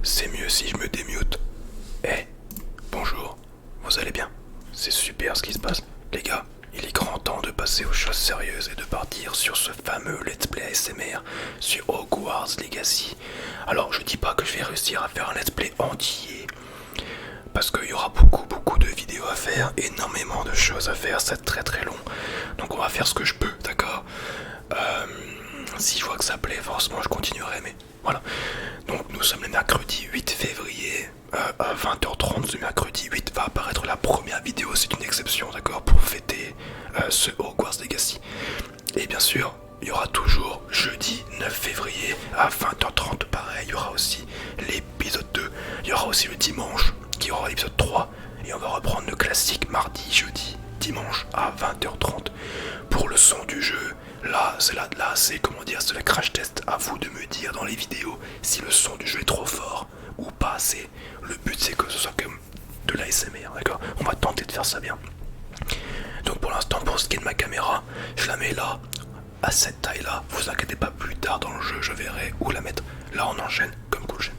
C'est mieux si je me démute. Eh, bonjour, vous allez bien? C'est super ce qui se passe. Les gars, il est grand temps de passer aux choses sérieuses et de partir sur ce fameux Let's Play ASMR sur Hogwarts Legacy. Alors je dis pas que je vais réussir à faire un Let's Play entier, parce qu'il y aura beaucoup de vidéos à faire, énormément de choses à faire, c'est très très long. Donc on va faire ce que je peux, d'accord? Si je vois que ça plaît, forcément je continuerai, mais voilà. Donc nous sommes le mercredi 8 février, à 20h30, ce mercredi 8 va apparaître la première vidéo, c'est une exception, d'accord, pour fêter ce Hogwarts Legacy. Et bien sûr, il y aura toujours jeudi 9 février à 20h30, pareil, il y aura aussi l'épisode 2, il y aura aussi le dimanche, qui y aura l'épisode 3, et on va reprendre le classique mardi, jeudi, dimanche à 20h30. Pour le son du jeu, là c'est comment dire, c'est le crash test. À vous de me dire dans les vidéos si le son du jeu est trop fort ou pas assez. Le but c'est que ce soit comme de l'ASMR, d'accord? On va tenter de faire ça bien. Donc pour l'instant, pour ce qui est de ma caméra, je la mets là, à cette taille là. Vous inquiétez pas, plus tard dans le jeu je verrai où la mettre. Là on enchaîne comme cool chaîne.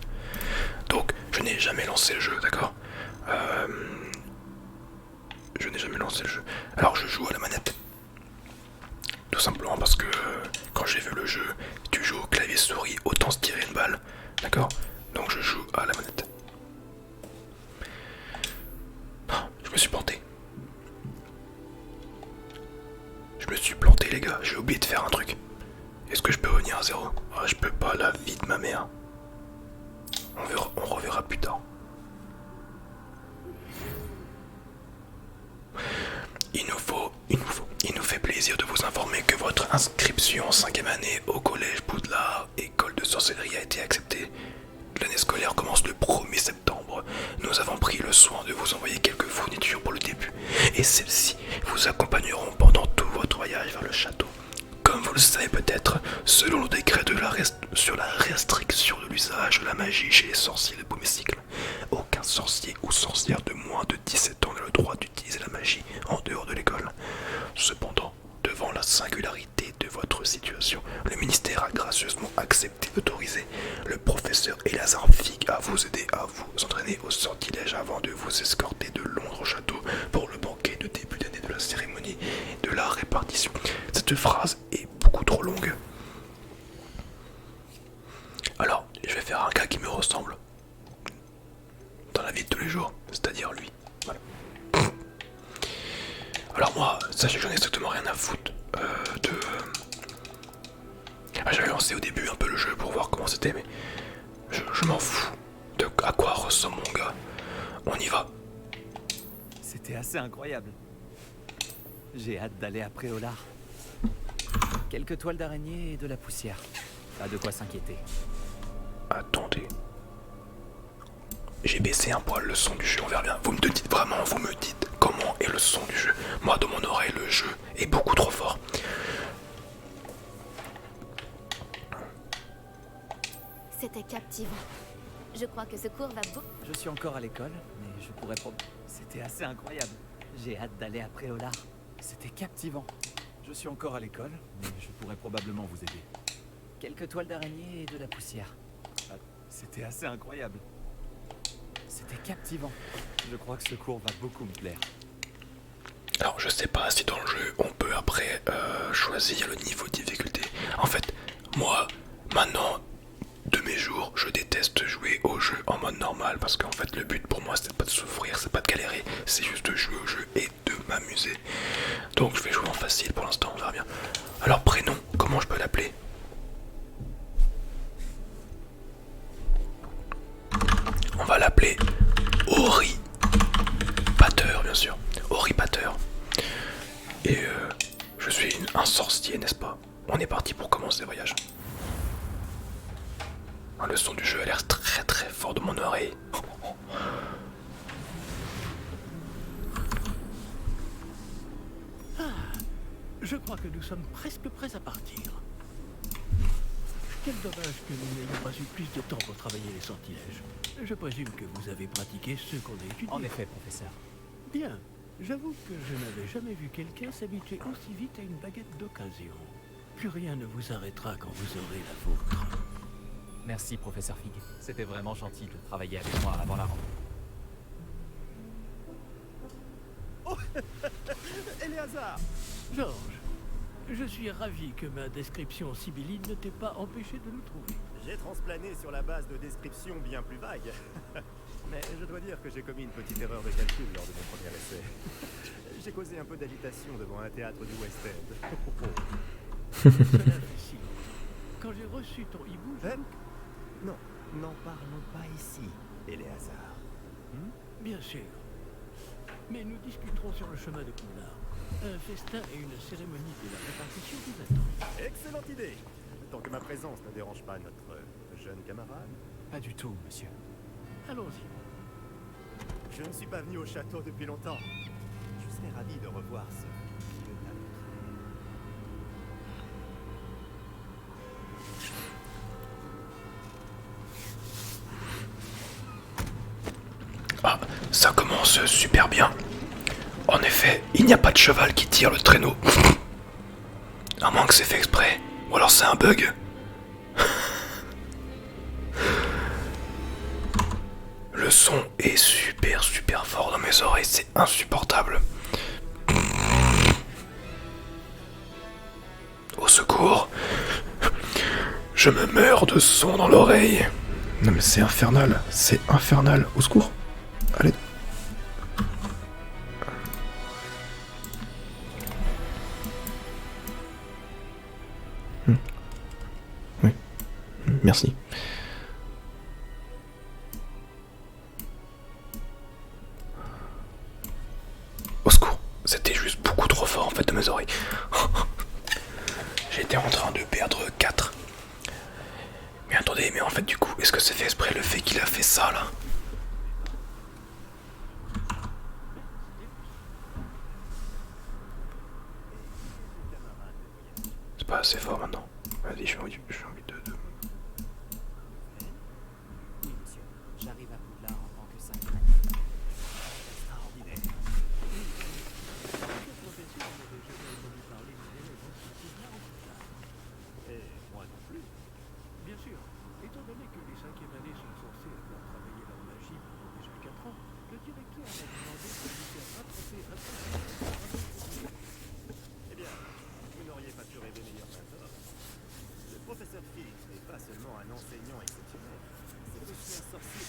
Donc je n'ai jamais lancé le jeu, d'accord? Je n'ai jamais lancé le jeu. Alors je joue à la manette. Tout simplement parce que quand j'ai vu le jeu, tu joues au clavier souris, autant se tirer une balle. D'accord? Donc je joue à la manette. Oh, je me suis planté. Je me suis planté les gars, j'ai oublié de faire un truc. Est-ce que je peux revenir à zéro? Oh, je peux pas, la vie de ma mère. On reverra plus tard. Il nous fait plaisir de vous informer que votre inscription en 5ème année au collège Poudlard, école de sorcellerie, a été acceptée. L'année scolaire commence le 1er septembre. Nous avons pris le soin de vous envoyer quelques fournitures pour le début, et celles-ci vous accompagneront pendant tout votre voyage vers le château. Comme vous le savez peut-être, selon le décret sur la restriction de l'usage de la magie chez les sorciers de Boumesticle, aucun sorcier ou sorcière de moins de 17 ans n'a le droit d'utiliser la magie en dehors de l'école. Cependant, devant la singularité de votre situation, le ministère a gracieusement accepté d'autoriser le professeur Elazar Fig à vous aider à vous entraîner au sortilège avant de vous escorter de Londres au château pour le banquet de début d'année de la cérémonie de la répartition. Cette phrase est beaucoup trop longue. Alors, je vais faire un gars qui me ressemble dans la vie de tous les jours, c'est-à-dire lui. Voilà. Alors moi, sachez que j'en ai strictement rien à foutre j'avais lancé au début un peu le jeu pour voir comment c'était, mais je m'en fous de à quoi ressemble mon gars. On y va. C'était assez incroyable. J'ai hâte d'aller à Préolard. Quelques toiles d'araignée et de la poussière. Pas de quoi s'inquiéter. Attendez. J'ai baissé un poil le son du jeu, on verra bien. Vous me dites vraiment, vous me dites comment est le son du jeu. Moi, dans mon oreille, le jeu est beaucoup trop fort. C'était captivant. Je crois que ce cours va beaucoup... Je suis encore à l'école, mais je pourrais C'était assez incroyable. J'ai hâte d'aller à Préolard. C'était captivant. Je suis encore à l'école, mais je pourrais probablement vous aider. Quelques toiles d'araignée et de la poussière. C'était assez incroyable. C'était captivant. Je crois que ce cours va beaucoup me plaire. Alors je sais pas si dans le jeu on peut après choisir le niveau de difficulté. En fait, moi, maintenant, de mes jours, je déteste jouer au jeu en mode normal parce qu'en fait le but pour moi c'est pas de souffrir, c'est pas de galérer, c'est juste de jouer au jeu et de m'amuser. Donc je vais jouer en facile pour l'instant, on verra bien. Alors prénom, comment je peux l'appeler? On va l'appeler Ori Pater, bien sûr. Ori Pater. Et je suis un sorcier, n'est-ce pas? On est parti pour commencer le voyage. Le son du jeu a l'air très très fort de mon oreille. Je crois que nous sommes presque prêts à partir. Quel dommage que nous n'ayons pas eu plus de temps pour travailler les sortilèges. Je présume que vous avez pratiqué ceux qu'on a étudiés. En effet, professeur. Bien. J'avoue que je n'avais jamais vu quelqu'un s'habituer aussi vite à une baguette d'occasion. Plus rien ne vous arrêtera quand vous aurez la vôtre. Merci, professeur Fig. C'était vraiment gentil de travailler avec moi avant la rentrée. Oh Eleazar! Georges, je suis ravi que ma description sibylline ne t'ait pas empêché de nous trouver. J'ai transplané sur la base de descriptions bien plus vagues. Mais je dois dire que j'ai commis une petite erreur de calcul lors de mon premier essai. J'ai causé un peu d'agitation devant un théâtre du West End. Cela fait si longtemps. Quand j'ai reçu ton hibou, Non, n'en parlons pas ici, Eleazar. bien sûr. Mais nous discuterons sur le chemin de Poudlard. Un festin et une cérémonie de la répartition vous attendent. Excellente idée! Tant que ma présence ne dérange pas notre jeune camarade. Pas du tout, monsieur. Allons-y. Je ne suis pas venu au château depuis longtemps. Je serais ravi de revoir ce vieux navire. Ah, ça commence super bien. En effet, il n'y a pas de cheval qui tire le traîneau. À moins que c'est fait exprès. Ou alors c'est un bug. Le son est super fort dans mes oreilles, c'est insupportable. Au secours. Je me meurs de son dans l'oreille. Non mais c'est infernal, au secours. Allez. Oui. Merci. Au secours. C'était juste beaucoup trop fort en fait de mes oreilles. J'étais en train de perdre 4. Mais attendez, mais en fait du coup, est-ce que c'est fait exprès le fait qu'il a fait ça là? C'est pas assez fort maintenant. Vas-y, j'ai envie de... Oui, monsieur. J'arrive à Poudlard en tant que sacré. Extraordinaire. Et moi non plus. Bien sûr, étant donné que les 5e années sont censées avoir travaillé leur magie pendant déjà 4 ans, le directeur m'a demandé de lui faire rattraper un peu. Eh bien, vous n'auriez pas pu rêver meilleur qu'un tort. Le professeur Fig n'est pas seulement un enseignant exceptionnel, c'est aussi un sorcier.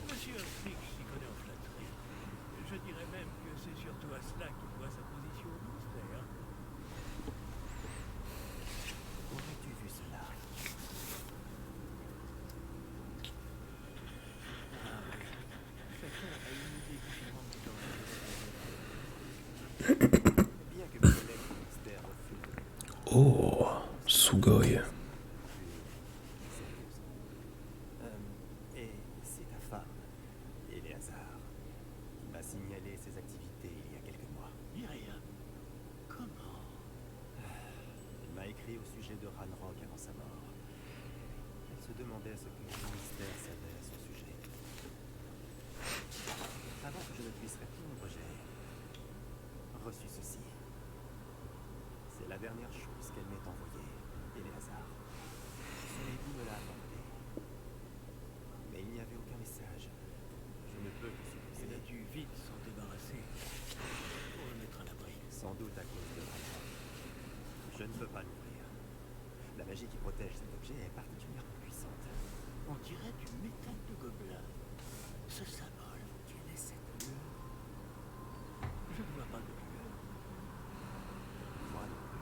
Monsieur Fix s'y connaît en flatterie. Je dirais même que c'est surtout à cela qu'il doit sa position au ministère. Aurais-tu vu cela? Chacun a une idée différente dans Bien que mes collègues du ministère refusent. Oh, Sugoi. Et c'est ta femme, Eleazar, qui m'a signalé ses activités il y a quelques mois. Myriam, comment? Elle m'a écrit au sujet de Ranrock avant sa mort. Elle se demandait ce que le ministère savait à ce sujet. Avant que je ne puisse répondre, j'ai reçu ceci. C'est la dernière chose qu'elle m'ait envoyée, Eleazar. Son époux me l'a apporté. Mais il n'y avait aucun message. Je ne peux que supposer. Elle a dû vite s'en débarrasser pour le mettre à l'abri. Sans doute à cause de Ranrock. Je ne peux pas l'ouvrir. La magie qui protège cet objet est particulièrement puissante. On dirait du métal de gobelin. Ce symbole, quelle est cette lueur? Je ne vois pas de lueur. Moi non plus.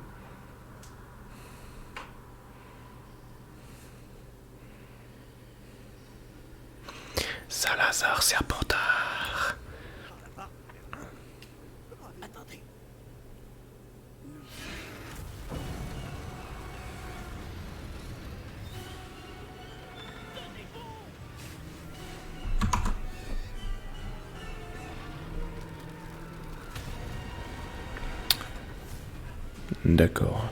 Salazar Serpentard. Attendez. D'accord.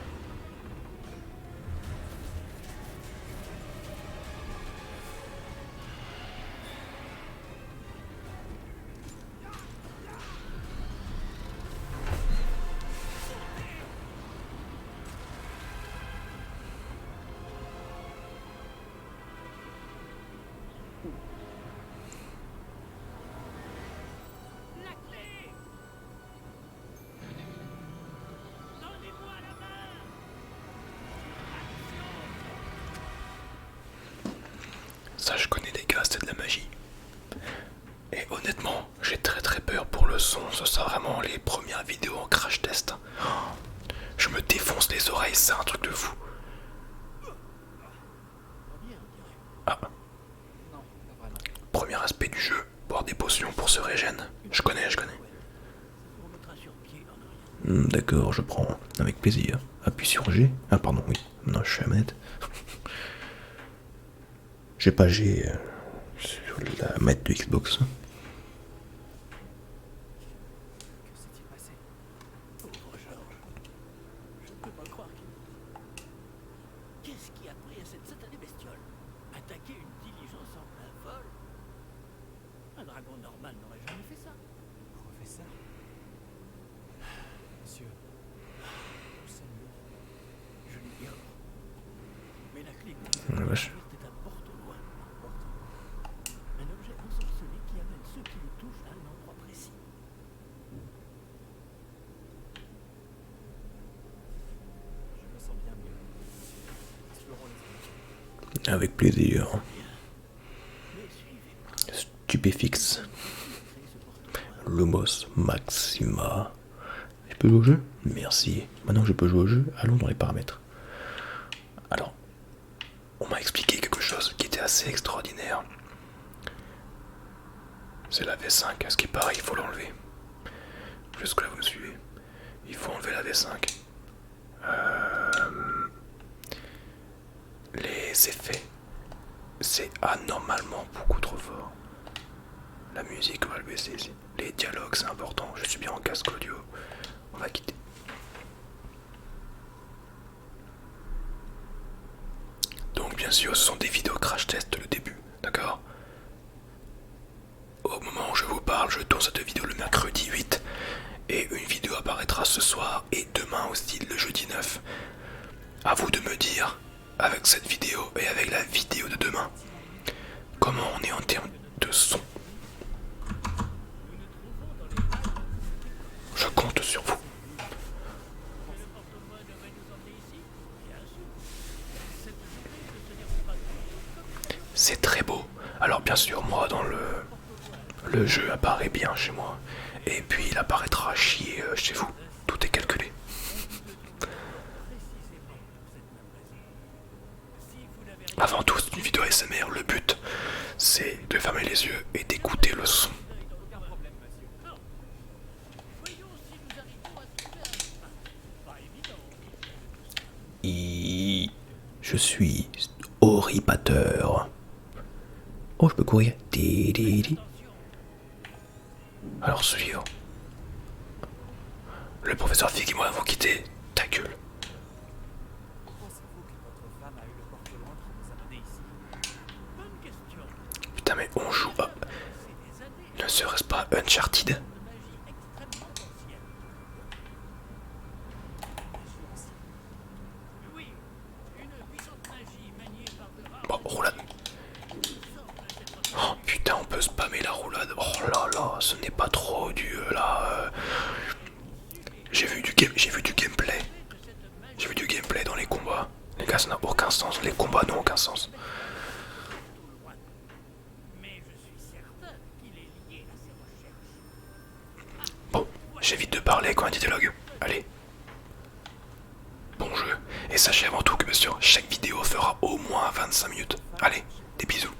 Ça je connais les gars, c'est de la magie. Et honnêtement, j'ai très peur pour le son. Ce sera vraiment les premières vidéos en crash test. Je me défonce les oreilles, c'est un truc de fou. Ah. Non, pas vraiment. Premier aspect du jeu, boire des potions pour se régène. Je connais. D'accord, je prends avec plaisir. Appuie sur G. Ah pardon, oui. Non, je suis à manette. J'ai pas G sur la manette de Xbox. Que s'est-il passé? Pauvre Georges. Je ne peux pas croire qu'il... Qu'est-ce qui a pris à cette satanée bestiole? Attaquer une diligence en plein vol? Un dragon normal n'aurait jamais fait ça. Professeur? Monsieur, où sommes-nous? Je l'ignore. Mais la clé que Oh la vache. est un porte au loin. Un objet ensorcelé qui amène ceux qui le touchent à un endroit précis. Je me sens bien mieux. Explorons les zones. Avec plaisir. Mais suivez-moi. Stupéfixe. Créez ce porte au loin. Lumos Maxima. Je peux jouer au jeu? Merci. Maintenant que je peux jouer au jeu, allons dans les paramètres. Alors, on m'a expliqué quelque chose qui était assez extraordinaire. C'est la V5, à ce qui paraît, il faut l'enlever. Jusque là, vous me suivez. Il faut enlever la V5. Les effets, c'est anormalement beaucoup trop fort. La musique, on va le baisser ici. Les dialogues, c'est important. Je suis bien en casque audio. On va quitter. Donc, bien sûr, ce sont des vidéos crash test le début, d'accord? Au moment où je vous parle, je tourne cette vidéo le mercredi 8. Et une vidéo apparaîtra ce soir et demain aussi, le jeudi 9. À vous de me dire, avec cette vidéo et avec la vidéo de demain, comment on est en termes de son. Je compte sur vous. C'est très beau. Alors bien sûr, moi dans le jeu apparaît bien chez moi. Et puis il apparaîtra chier chez vous. Tout est calculé. Avant tout, c'est une vidéo ASMR. Le but, c'est de fermer les yeux et d'écouter le son. Je suis horripateur. Oh, je peux courir. Alors suivre. Le professeur Fig et moi avons quitté. Ta gueule. Pensez-vous que votre femme a eu le porte-loin qui nous a menés ici? Bonne question. Putain mais on joue à... C'est des années Ne serait-ce pas Uncharted? de magie extrêmement ancienne. Oui, une puissante magie maniée par de rares Bon, roulade. Oh putain, on peut spammer la roulade. Oh là là, ce n'est pas trop du là. J'ai vu du gameplay. J'ai vu du gameplay dans les combats. Les gars, ça n'a aucun sens. Les combats n'ont aucun sens. mais je suis certain qu'il est lié à ses recherches. Bon, j'évite de parler quand il y a des dialogues. Allez. Bon jeu. Et sachez avant tout que bien sûr, chaque vidéo fera au moins 25 minutes. Allez, des bisous.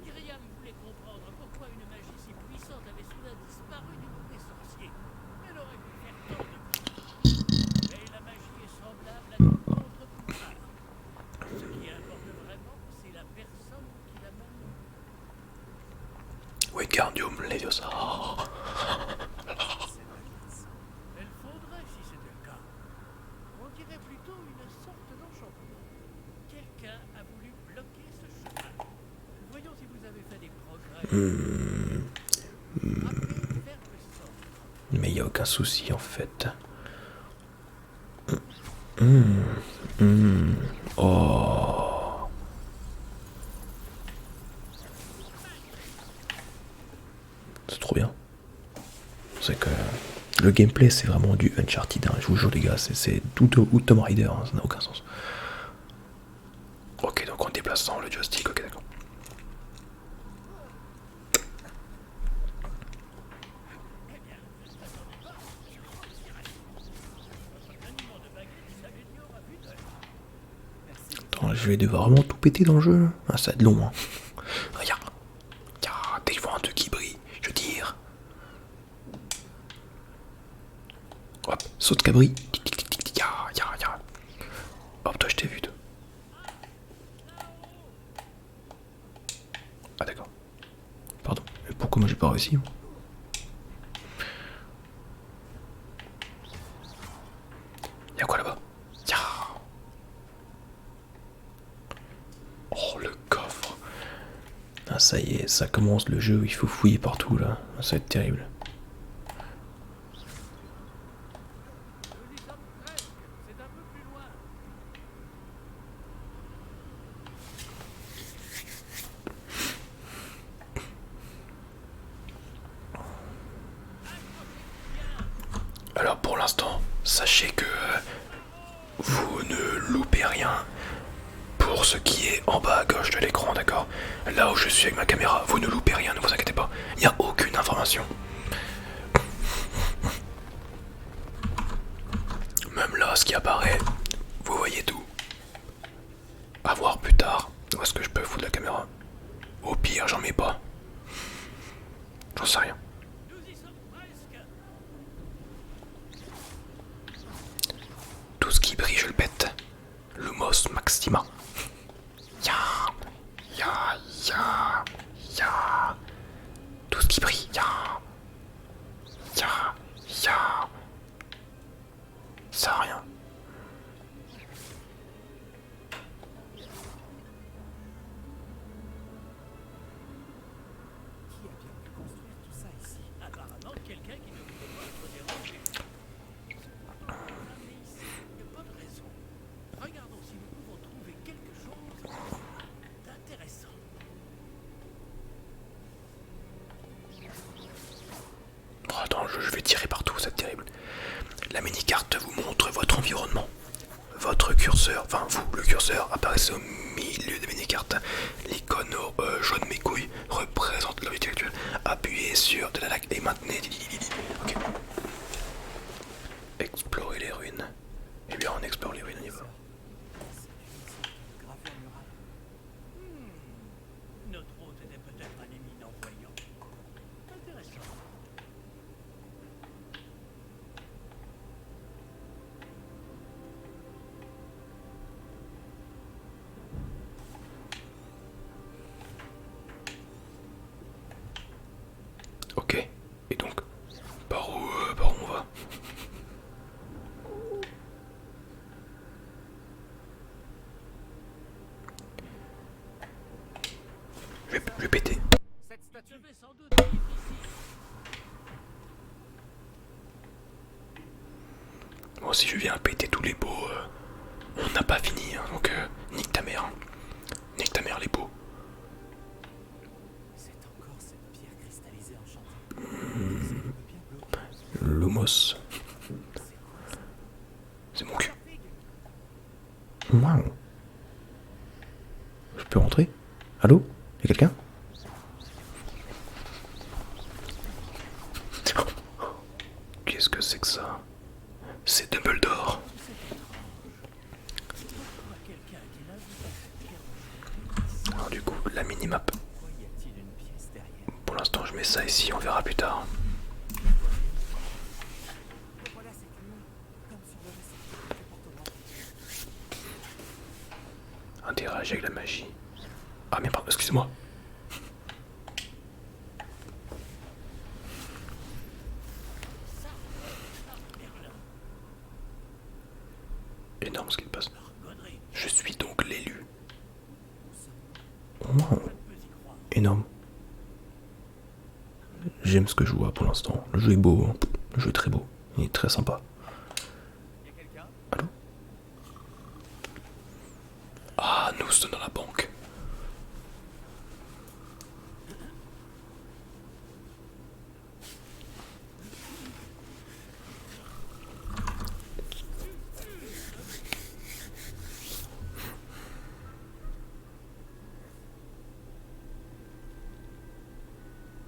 Myriam voulait comprendre pourquoi une magie si puissante avait soudain disparu du monde des sorciers. Elle aurait pu faire tant de bien. Mais la magie est semblable à une contre-pouvoir. Ce qui importe vraiment, c'est la personne qui la manie. Wingardium Leviosa. Elle faudrait si c'était le cas. On dirait plutôt une sorte d'enchantement. Quelqu'un a voulu bloquer ce chemin. Voyons si vous avez fait des progrès. Rappelez vers le centre. Mais il n'y a aucun souci en fait. Oh. C'est trop bien. C'est que le gameplay c'est vraiment du Uncharted, hein. Je vous jure les gars, c'est tout ou Tomb Raider, hein. Ça n'a aucun sens. Ok, donc en déplaçant le je vais devoir vraiment tout péter dans le jeu. Ah, ça va être long. Hein. Regarde. Dès que je vois un truc qui brille, je tire. Hop, saute cabri. Tic, tic, tic, tic, tic. Ya. Hop, toi, je t'ai vu, toi. Ah, d'accord. Pardon. Mais pourquoi moi j'ai pas réussi? Y'a quoi là-bas? Ya. Oh, le coffre. Ah, ça y est, ça commence le jeu où il faut fouiller partout là. Ça va être terrible. Nous y sommes presque. C'est un peu plus loin. Alors pour l'instant, sachez que vous ne loupez rien pour ce qui est en bas à gauche de l'écran, d'accord? Là où je suis avec ma caméra, vous ne loupez rien, ne vous inquiétez pas. Il n'y a aucune information. Même là, ce qui apparaît, vous voyez tout. À voir plus tard. Où est-ce que je peux foutre la caméra? Au pire, j'en mets pas. J'en sais rien. Nous y sommes presque. Tout ce qui brille, je le pète. Lumos Maxima. Ya. Tout ce qui brille, ya. Ça a rien. Qui a bien pu construire tout ça ici? Apparemment, quelqu'un qui ne voulait pas être dérangé. Mais ici, il n'y a pas de raison. Regardons si nous pouvons trouver quelque chose d'intéressant. Oh, attends, je vais tirer partout, c'est terrible. La mini-carte vous montre votre environnement. Votre curseur, enfin vous, le curseur, apparaissez au milieu de la mini-carte. L'icône jaune mes couilles représente l'objectif actuel. Appuyez sur de la lac et maintenez. Ok. Explorer les ruines. Eh bien, on explore les ruines, on y va. Gravure murale. Notre hôte était peut-être un éminent voyant. Intéressant. Ok. Et donc, par où on va? Je vais péter. Cette statue fait sans doute vivre ici. Bon, si je viens péter tous les pots, on n'a pas fini, hein, donc nique ta mère. Nique ta mère les pots. C'est encore cette pierre cristallisée enchantée. Ça peut bien bloquer. Lumos. C'est quoi ça? C'est mon cul. Waouh. Je peux rentrer? Allô? Y'a quelqu'un? Qu'est-ce que c'est que ça? C'est Dumbledore. Pourquoi quelqu'un qui l'invite? Alors du coup, la minimap. Pourquoi y a-t-il une pièce derrière? Pour l'instant, je mets ça ici, on verra plus tard. Voilà cette lumière, comme sur le récepteur du porte-bras. Interagir avec la magie. Ah mais pardon, excusez-moi. Énorme ce qui se passe. Je suis donc l'élu. Wow. Énorme. J'aime ce que je vois pour l'instant. Le jeu est beau, hein. Le jeu est très beau. Il est très sympa. Y'a quelqu'un? Allô? Ah, nous sommes dans la banque.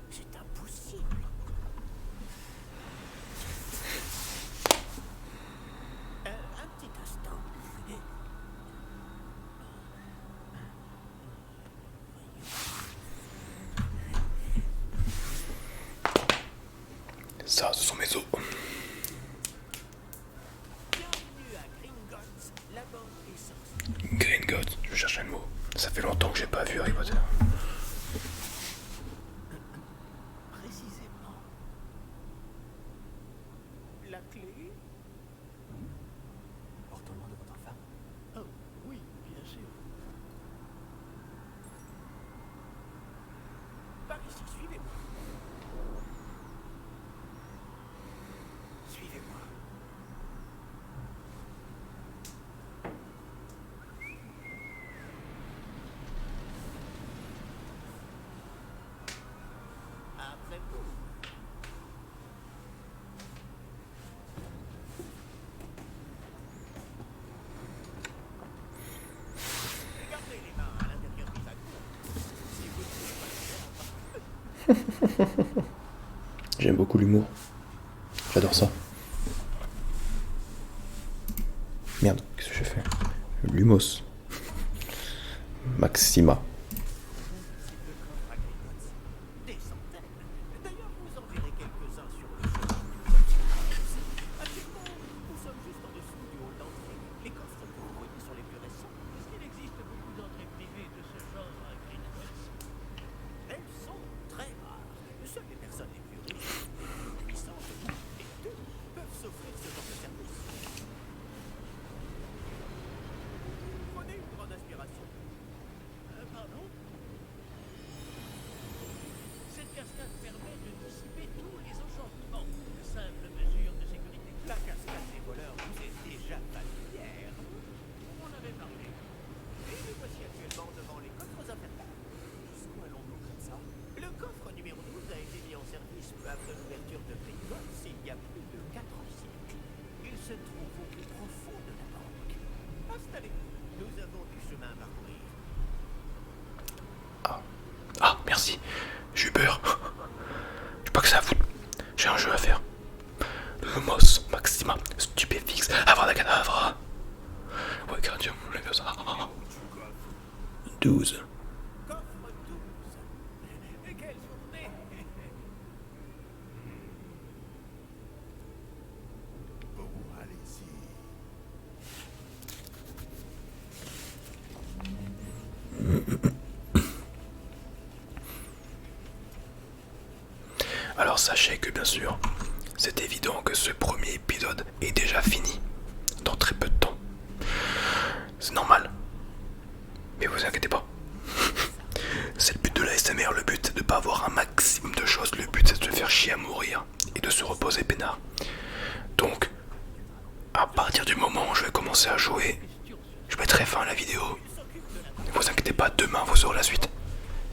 C'est impossible. Un petit instant. Ça fait longtemps que j'ai pas vu Harry Potter. Précisément. La clé? Porte-moi de votre femme. Oh, oui, bien sûr. Par ici, suivez-moi. Suivez-moi. Après vous. Gardez les mains à l'intérieur du wagon. Si vous ne pouvez pas le faire, J'aime beaucoup l'humour. J'adore ça. Merde, qu'est-ce que j'ai fait? Lumos. Maxima. des centaines. D'ailleurs, vous en verrez quelques-uns sur le chemin. Actuellement, nous sommes juste en dessous du hall d'entrée. Les coffres que vous voyez sont les plus récents. Est-ce qu'il existe beaucoup d'entrées privées de ce genre à Greenwich? Elles sont très rares. Seules les personnes les plus riches, les plus puissantes et deux peuvent s'offrir ce genre de service. Prenez une grande aspiration. Pardon? Cette cascade permet de dissiper tous les enchantements. De simples mesures de sécurité. La cascade des voleurs vous est déjà familière. On en avait parlé. Et nous voici actuellement devant les coffres infernales. Jusqu'où allons-nous comme ça? Le coffre numéro 12 a été mis en service peu après l'ouverture de Gringotts il y a plus de 4 siècles. Il se trouve au plus profond de la banque. Installez-vous. Nous avons du chemin à parcourir. Ah, merci. J'ai eu peur. Je sais pas que ça fout. J'ai un jeu à faire. Lumos, Maxima, Stupéfix, Avada-Kedavra. Ouais, Guardian, Leviosa. 12. Coffre 12. Et quelle journée! Bon, allez-y. Alors sachez que bien sûr, c'est évident que ce premier épisode est déjà fini. Dans très peu de temps. C'est normal. Mais vous inquiétez pas. C'est le but de la SMR, le but c'est de pas avoir un maximum de choses, le but c'est de se faire chier à mourir et de se reposer peinard. Donc, à partir du moment où je vais commencer à jouer, je mettrai fin à la vidéo. Ne vous inquiétez pas, demain vous aurez la suite.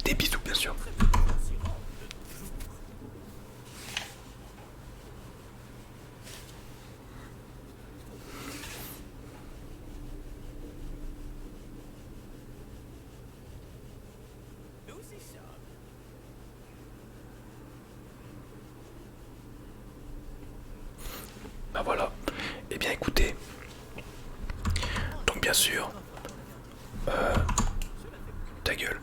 Des bisous bien sûr. Nous y sommes. Bah voilà. Eh bien écoutez. Donc bien sûr. Ta gueule.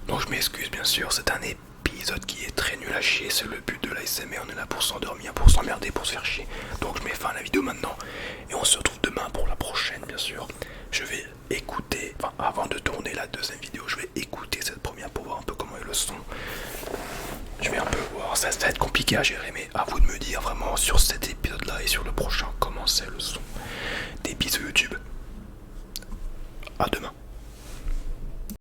Donc je m'excuse bien sûr, c'est un épisode qui est très nul à chier, c'est le but de l'ASMR, on est là pour s'endormir, pour s'emmerder, pour se faire chier. Donc je mets fin à la vidéo maintenant. Et on se retrouve demain pour la prochaine bien sûr. Je vais écouter, enfin avant de tourner la deuxième vidéo, je vais écouter cette première pour voir un peu comment est le son. Je vais un peu voir, ça va être compliqué à gérer, mais à vous de me dire vraiment sur cet épisode là et sur le prochain comment c'est le son. Des bisous YouTube. À demain.